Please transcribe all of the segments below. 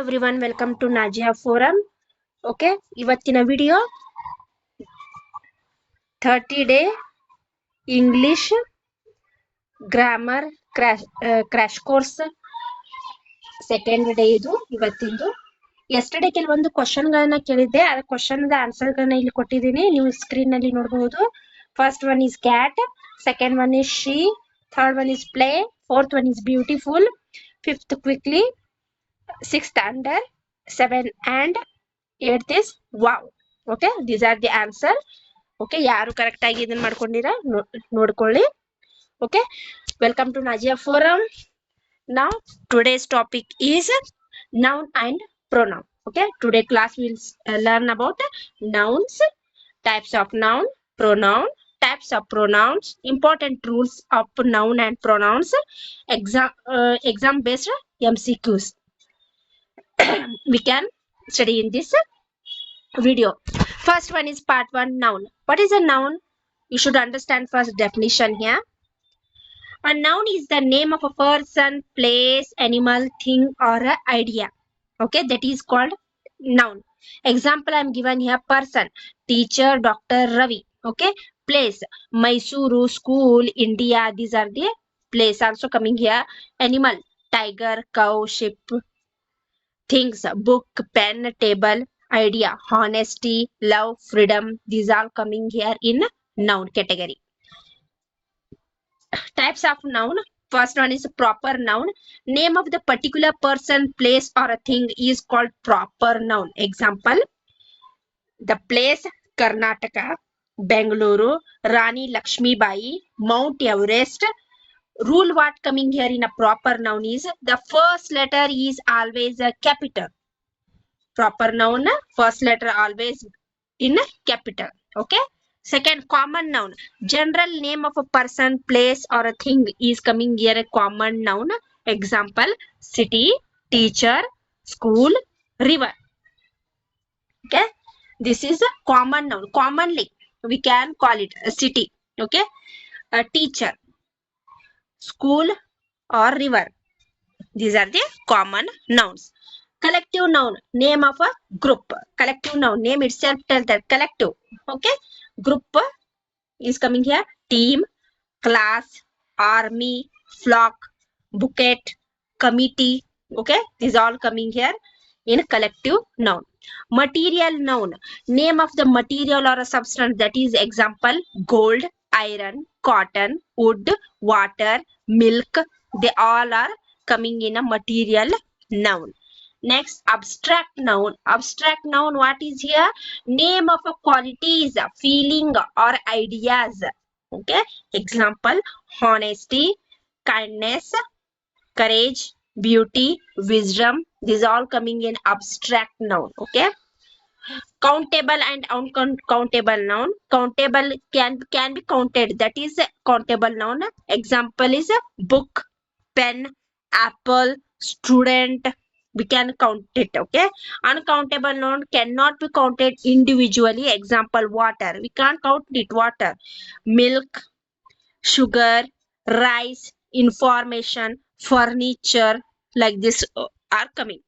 everyone, welcome to Naziya forum. Okay, ಇವತ್ತಿನ video 30-day English grammar crash course second day ಇದು ಇವತ್ತಿಂದು. Yesterday ಕೆಲವೊಂದು question ಗಳನ್ನ ಕೇಳಿದ್ದೆ, ಆ ಕ್ವಶನ್ ಆನ್ಸರ್ ಗಳನ್ನ ಇಲ್ಲಿ ಕೊಟ್ಟಿದ್ದೀನಿ, ನೀವು ಸ್ಕ್ರೀನ್ ನಲ್ಲಿ ನೋಡಬಹುದು. First one is cat, second one is she, third one is play, fourth one is beautiful, fifth quickly, sixth under, 7 and 8th is wow. Okay, these are the answer. Okay, ಯಾರು correct ಆಗಿ ಇದನ್ನ ಮಾಡ್ಕೊಂಡಿರಾ ನೋಡ್ಕೊಳ್ಳಿ. Okay, welcome to Naziya forum. Now today's topic is noun and pronoun. Okay, today class will learn about nouns, types of noun, pronoun, types of pronouns, important rules of noun and pronouns, exam based MCQs. We can study in this video. First one is part 1, noun. What is a noun? You should understand first definition here. A noun is the name of a person, place, animal, thing or a idea. Okay, that is called noun. Example I am given here: person, teacher, doctor, Ravi. Okay, place, Mysuru, school, India. These are the place also coming here. Animal, tiger, cow, sheep. Things, book, pen, table, idea, honesty, love, freedom. These are coming here in noun category. Types of noun. First one is proper noun. Name of the particular person, place or a thing is called proper noun. Example, the place Karnataka, Bengaluru, Rani Lakshmi Bai, Mount Everest. Rule what coming here in a proper noun is the first letter is always a capital. Proper noun, first letter always in capital. Okay. Second, common noun. General name of a person, place or a thing is coming here a common noun. Example, city, teacher, school, river. Okay. This is a common noun. Commonly we can call it a city. Okay. A teacher, school or river. These are the common nouns. Collective noun, name of a group. Collective noun, name itself tells that collective. Okay, group is coming here: team, class, army, flock, bouquet, committee. Okay, these all coming here in collective noun. Material noun, name of the material or a substance, that is example, gold, iron, cotton, wood, water, milk. They all are coming in a material noun. Next, abstract noun. Abstract noun, what is here? Name of a qualities, feeling or ideas. Okay, example, honesty, kindness, courage, beauty, wisdom. These all coming in abstract noun. Okay. Countable and uncountable noun. Countable can be counted, that is countable noun. Example is book, pen, apple, student. We can count it. Okay. Uncountable noun cannot be counted individually. Example, water, we can't count it, water. Milk, sugar, rice, information, furniture, like this are coming.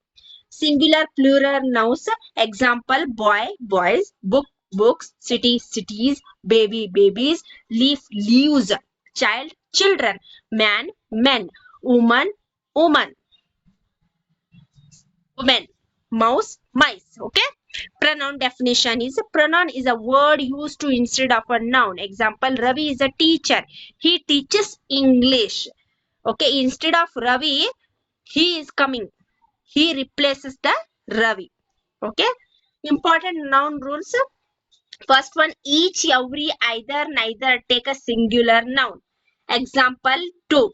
Singular, plural nouns. Example, boy, boys, book, books, city, cities, baby, babies, leaf, leaves, child, children, man, men, woman, woman, women, mouse, mice. Okay. Pronoun definition is pronoun is a word used to instead of a noun. Example, Ravi is a teacher, he teaches English. Okay, instead of Ravi, he is coming, he replaces the Ravi. Okay. Important noun rules. First one, each, every, either, neither. Take a singular noun. Example, to.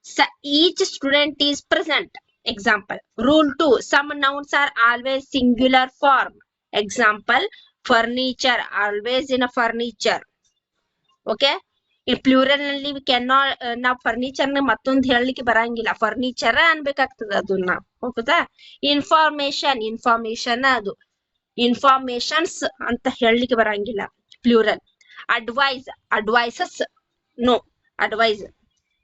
So each student is present. Example. Rule 2, some nouns are always singular form. Example, furniture, always in a furniture. Okay. In plural ನಲ್ಲಿ we cannot, ನಾವು furniture ನ ಮತ್ತೊಂದು ಹೇಳಲಿಕ್ಕೆ ಬರಂಗಿಲ್ಲ, furniture ಅನ್ಬೇಕಾಗ್ತದೆ ಅದನ್ನ. ಹೌದಾ? Information, information, ಅದು informations ಅಂತ ಹೇಳಲಿಕ್ಕೆ ಬರಂಗಿಲ್ಲ, plural. Advice, advices, no, advice.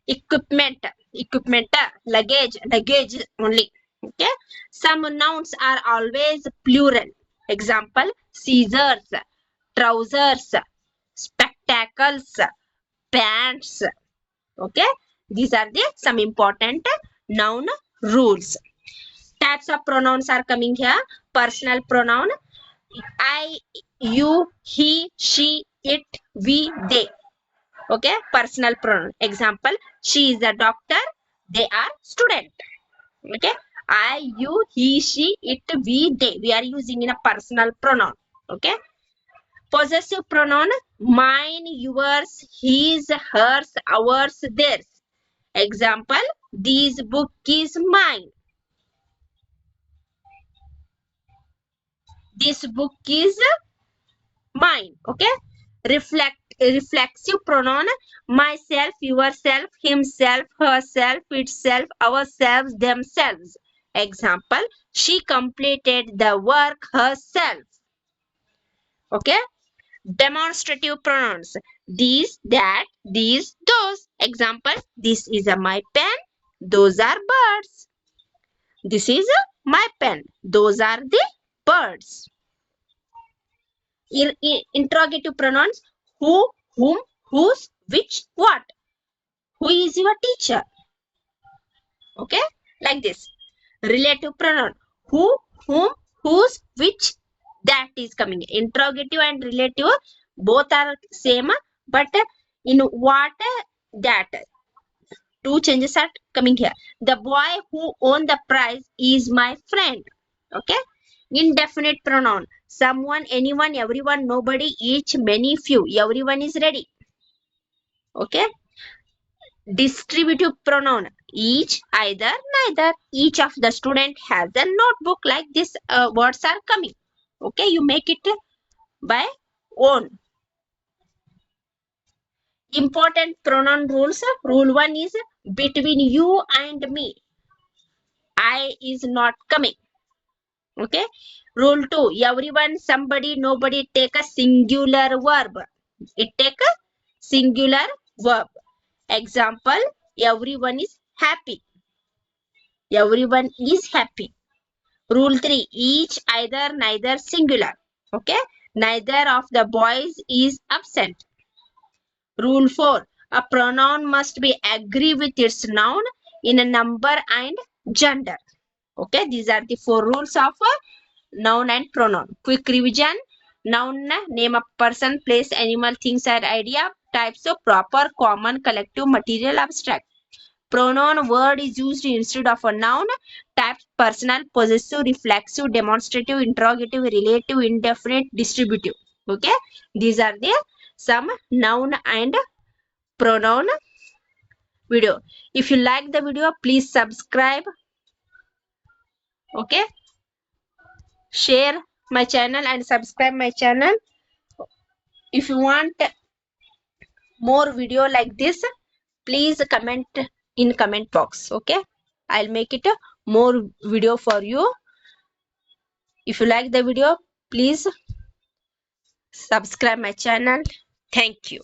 Equipment, equipment, luggage, luggage only. Okay, some nouns are always plural. Example: scissors, trousers, spectacles, pants. Okay, these are the some important noun rules. Types of pronouns are coming here. Personal pronoun: I, you, he, she, it, we, they. Okay, personal pronoun. Example: she is a doctor, they are student. Okay, I, you, he, she, it, we, they. We are using in a personal pronoun. Okay, possessive pronoun: mine, yours, his, hers, ours, theirs. Example: this book is mine. This book is mine. Okay, reflexive pronoun: myself, yourself, himself, herself, itself, ourselves, themselves. Example: she completed the work herself. Okay, demonstrative pronouns: these, that, these, those. Example: this is my pen, those are birds. This is my pen, those are the birds. Interrogative pronouns: who, whom, whose, which, what. Who is your teacher? Okay, like this. Relative pronoun: who, whom, whose, which, that is coming. Interrogative and relative both are same, but in what, that. Two changes are coming here. The boy who won the prize is my friend. Okay. Indefinite pronoun: someone, anyone, everyone, nobody, each, many, few. Everyone is ready. Okay. Distributive pronoun: each, either, neither. Each of the student has a notebook. Like this words are coming. Okay, you make it by own. Important pronoun rules: rule 1 is between you and me, I is not coming. Okay, rule 2: everyone, somebody, nobody take a singular verb. It take a singular verb. Example: everyone is happy. Everyone is happy. Rule 3: each, either, neither, singular. Okay, neither of the boys is absent. Rule 4: a pronoun must be agree with its noun in a number and gender. Okay, these are the 4 rules of noun and pronoun. Quick revision: noun, name of person, place, animal, things, or idea. Types of proper, common, collective, material, abstract. Pronoun: word is used instead of a noun. Types: personal, possessive, reflexive, demonstrative, interrogative, relative, indefinite, distributive. Okay, these are the some noun and pronoun video. If you like the video, please subscribe. Okay, share my channel and subscribe my channel. If you want more video like this, please comment in comment box. Okay, I'll make it a more video for you. If you like the video, please subscribe my channel. Thank you.